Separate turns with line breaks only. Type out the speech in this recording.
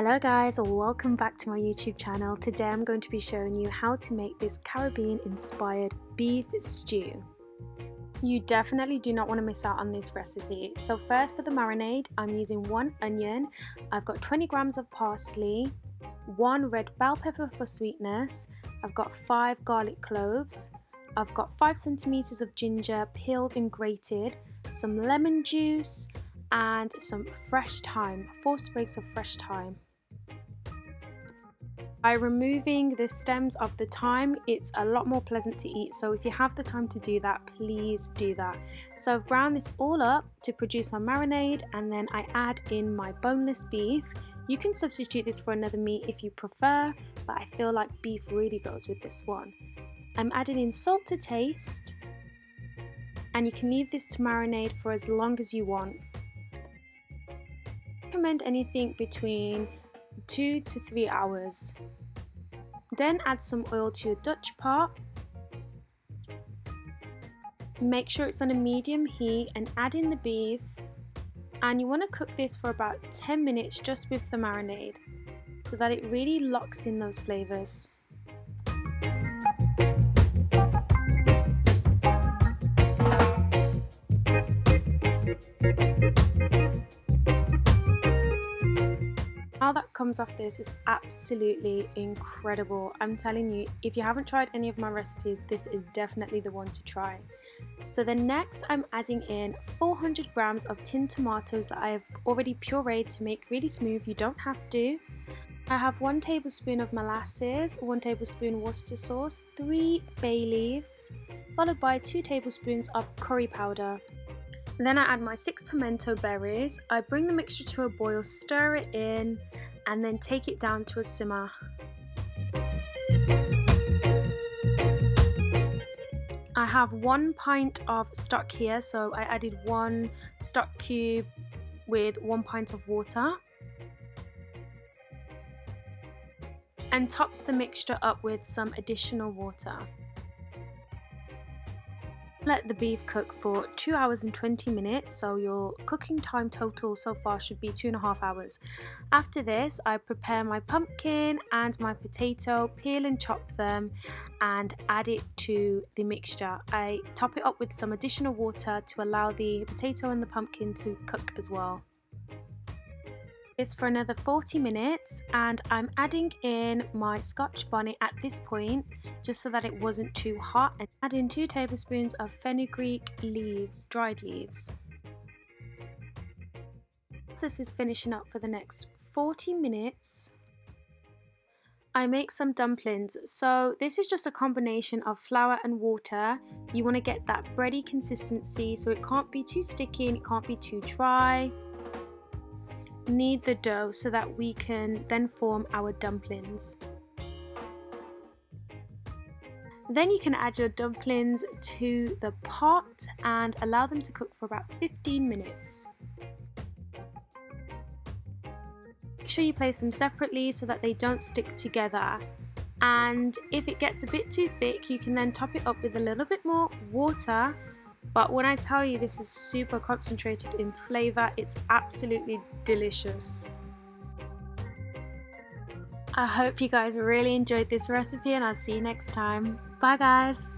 Hello guys, welcome back to my YouTube channel. Today I'm going to be showing you how to make this Caribbean inspired beef stew. You definitely do not want to miss out on this recipe. So first, for the marinade, I'm using 1 onion, I've got 20 grams of parsley, 1 red bell pepper for sweetness, I've got 5 garlic cloves, I've got 5 centimeters of ginger peeled and grated, some lemon juice, and some fresh thyme, 4 sprigs of fresh thyme. By removing the stems of the thyme, it's a lot more pleasant to eat, so if you have the time to do that, please do that. So I've ground this all up to produce my marinade, and then I add in my boneless beef. You can substitute this for another meat if you prefer, but I feel like beef really goes with this one. I'm adding in salt to taste, and you can leave this to marinate for as long as you want. I recommend anything between 2 to 3 hours. Then add some oil to your Dutch pot. Make sure it's on a medium heat and add in the beef, and you want to cook this for about 10 minutes just with the marinade so that it really locks in those flavors. How that comes off this is absolutely incredible. I'm telling you, if you haven't tried any of my recipes, this is definitely the one to try. So then next, I'm adding in 400 grams of tinned tomatoes that I have already pureed to make really smooth. You don't have to. I have 1 tablespoon of molasses, 1 tablespoon Worcester sauce, 3 bay leaves, followed by 2 tablespoons of curry powder. Then I add my 6 pimento berries. I bring the mixture to a boil, stir it in, and then take it down to a simmer. I have 1 pint of stock here, so I added 1 stock cube with 1 pint of water, and tops the mixture up with some additional water. Let the beef cook for 2 hours and 20 minutes, so your cooking time total so far should be 2.5 hours. After this, I prepare my pumpkin and my potato, peel and chop them, and add it to the mixture. I top it up with some additional water to allow the potato and the pumpkin to cook as well. This for another 40 minutes, and I'm adding in my scotch bonnet at this point just so that it wasn't too hot, and add in 2 tablespoons of fenugreek leaves, dried leaves. This is finishing up for the next 40 minutes. I make some dumplings. So this is just a combination of flour and water. You want to get that bready consistency, so it can't be too sticky and it can't be too dry. Knead the dough so that we can then form our dumplings. Then you can add your dumplings to the pot and allow them to cook for about 15 minutes. Make sure you place them separately so that they don't stick together, and if it gets a bit too thick, you can then top it up with a little bit more water. But when I tell you, this is super concentrated in flavour, it's absolutely delicious. I hope you guys really enjoyed this recipe, and I'll see you next time. Bye guys!